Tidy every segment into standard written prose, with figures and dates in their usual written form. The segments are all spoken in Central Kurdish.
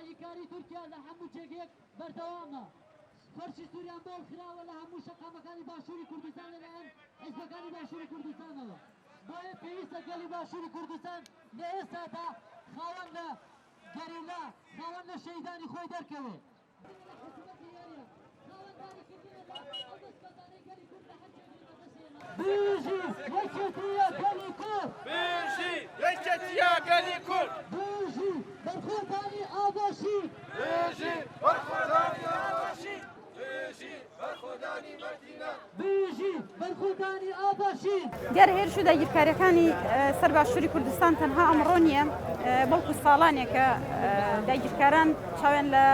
فدايكاري تركيا لحمو جيجيك بردوامنا فرشي سوريان بول خراوة لحمو شقا مكاني باشوري كردستان الآن حزب مكاني باشوري كردستان باید پیوسته گلی باشوری کردستان لئیستا تا خواهان گریلا خواهان شهیدانی خوی درکوه بیجی یکتیا گلی کرد بیجی یکتیا گلی کرد بیجی برخوردانی آباشی بیجی برخوردانی آباشی بیجی برخوردانی مدینه بیجی برخوردانی آباشی دیار هیر شو داگیرکاریەکانی سەر باشووری کوردستان تەنها ئەمڕۆ نییە بەڵکو ساڵانێکە داگیرکاران چاوێن لە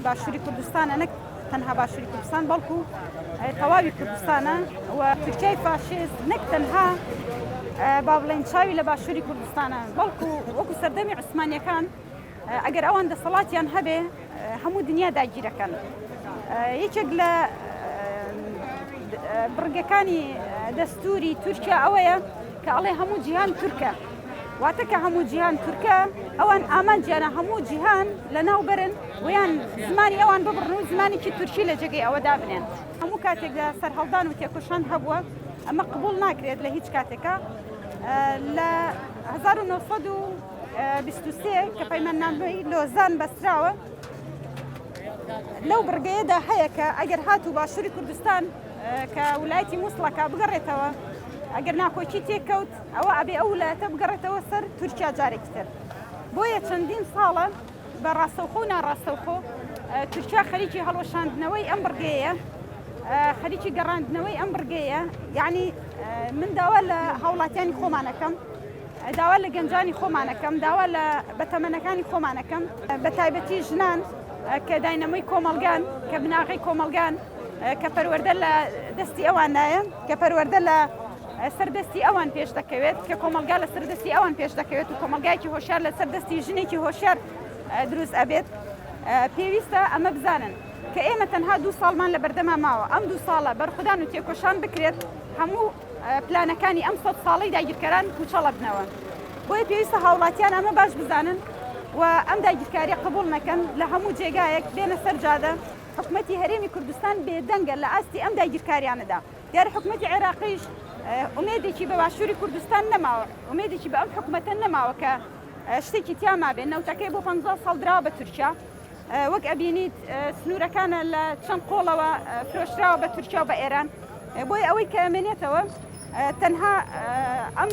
باشووری کوردستانە نەک تەنها باشووری کوردستان بەڵکو تەواوی کوردستانە و تورکیای فاشیست نەک تەنها با بڵێن چاوی لە باشووری کوردستانە بەڵکو وەکو سەردەمی عوسمانیەکان ئەگەر ئەوان دەسەڵاتیان هەبێ هەموو دنیا داگیرەکەن یەکێک لە بڕگەکانی دەستوری تورکیا ئەوەیە کە ئەڵێ هەموو جیهان تورکە واتە کە هەموو جیهان تورکە ئەوان ئامانجیانە هەموو جیهان لە ناوبەرن ویان زمانی ئەوان ببڕن و زمانێکی تورکی لە جێگەی ئەوە دابنێن هەموو کاتێکدا سەرهەڵدان و تێکۆشان هەبووە ئەمە قبول ناکرێت لە هیچ کاتێکە لە 1923 کە پەیماننامەی لۆزان بەستراوە لەو بڕگەیەدا هەیە کە ئەگەر هاتوو باشووری کوردستان کە وڵایەتی مووسڵەکە بگەڕێتەوە ئەگەر ناکۆچی تێکەوت ئەوە ئەبێ ئەو وڵایەتە بگەڕێتەوە سەر تورکیا جارێکی تر بۆیە چەندین ساڵە بە ڕاستەوخۆ و ناڕاستەوخۆ تورکیا خەریکی هەڵوەشاندنەوەی ئەم بڕگەیە خەریکی گەڕاندنەوەی ئەم بڕگەیە یعنی من داوا لە هاوڵاتیانی خۆمانەکەم داوا لە گەنجانی خۆمانەکەم داوا لە بەتەمەنەکانی خۆمانەکەم بە تایبەتی ژنان کە داینەمەی کۆمەڵگان کە بناغی کۆمەڵگان کە پەروەردە لە دەستی ئەوانایە کە پەروەردە لە سەردەستی ئەوان پێش دەکەوێت کە کۆمەلگا لە سەردەستی ئەوان پێش دەکەوێت و کۆمەلگایکی هۆشیار لە سەردەستی ژنێکی هۆشیار دروست ئەبێت پێویستە ئەمە بزانن کە ئێمە تەنها 2 ساڵمان لە بەردەما ماوە ئەم 2 ساڵە بەرخودان و تێکۆشان بکرێت هەموو پلانەکانی ئەم 100 ساڵەی داگیرکەران کوچەڵە بنەوە بۆیە پێویستە هاوڵاتیان ئەمە باش بزانن و ئەم داگیرکاریە قبول نەکەن لە هەموو جێگایەک بێنە سەر جادە حکومەتی هەرێمی کوردستان بێدەنگە لە ئاستی ئەم داگیرکاریانەدا دیارە حکومەتی عێراقیش ئومێدێکی بە باشووری کوردستان نەماوە ئومێدێکی بە ئەم حکومەتە نەماوە کە شتێکی تیاما بێت نەوتەکەی بۆ 50 ساڵ درراوە بە تورکیا وەک ئەبینیت سنوورەکانە لە چەند قۆڵەوە فرۆشراوە بە تورکیا و بە ئێران بۆی ئەوەی کە ئەمێنێتەوە تەنها ئەم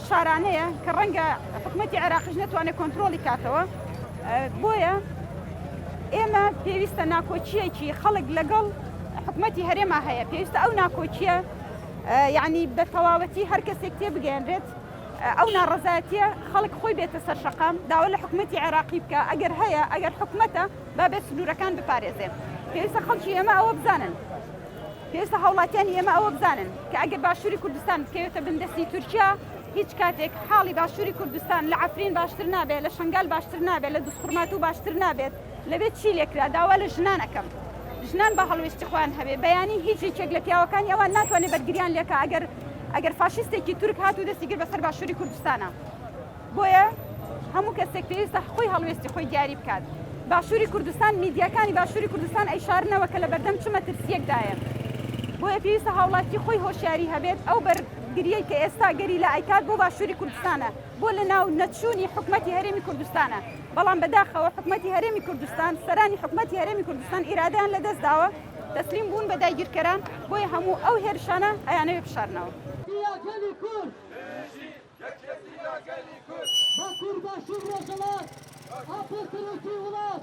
شارانەیە کە ڕەنگە حکومەتی عێراقیش نەتوانێت کۆنتترۆلی کاتەوە بۆیە ئێمە پێویستە ناکۆچیەکی خەڵک لەگەڵ حکومەتی هەرێما هەیە پێویستە ئەو ناکۆچیە یعنی بە تەواوەتی هەر کەسێک تێبگەێنرێت ئەو ناڕەزایەتیە خەڵک خۆی بێتە سەر شەقام داوا لە حکومەتی عێراقی بکە ئەگەر هەیە ئەگەر حکومەتە بابێت سنوورەکان بپارێزێ پێویستە خەڵکی ئێمە ئەوە بزانن پێویستە هاوڵاتیانی ئێمە ئەوە بزانن کە ئەگەر باشووری کوردستان بکەوێتە بندەستی تورکیا هیچ کاتێک حاڵی باشووری کوردستان لە عەفرین باشتر نابێت لە شنگال باشتر نابێت لە دووسخورمات و باشتر نابێت لەبێت چی لێکرا داوا لە ژنانەکەم ژنان بە هەڵوێستی خۆیان هەبێ بەیانی هیچ یەکێک لە پیاوەکان ئەوان ناتوانێت بەرگریان لێکە ئەگەر فاشیستێکی تورک هاتوو دەستی کرد بەسەر باشووری کوردستانە بۆیە هەموو کەسێک پێویستە خۆی هەڵوێستی خۆی دیاری بکات باشووری کوردستان میدیاکانی باشووری کوردستان ئەیشارنەوە کە لە بەردەم چ مەترسیەکدایە بۆیە پێویستە هاوڵاتی خۆی هۆشیاری هەبێت ئەو بەرگریەی کە ئێستا گەری لە ئایکات بۆ باشووری کوردستانە بۆ لە ناو نەچوونی حکومەتی هەرێمی کوردستانە بەڵام بەداخەوە حکومەتی هەرێمی کوردستان سەرانی حکومەتی هەرێمی کوردستان ئیرادەیان لەدەستداوە تەسلیم بوون بە داگیرکەران بۆیە هەموو ئەو هێرشانە ئەیانەوێ بشارنەوە با کورد باشوور ڕۆژهەڵات ئاپۆستەرێکی وڵات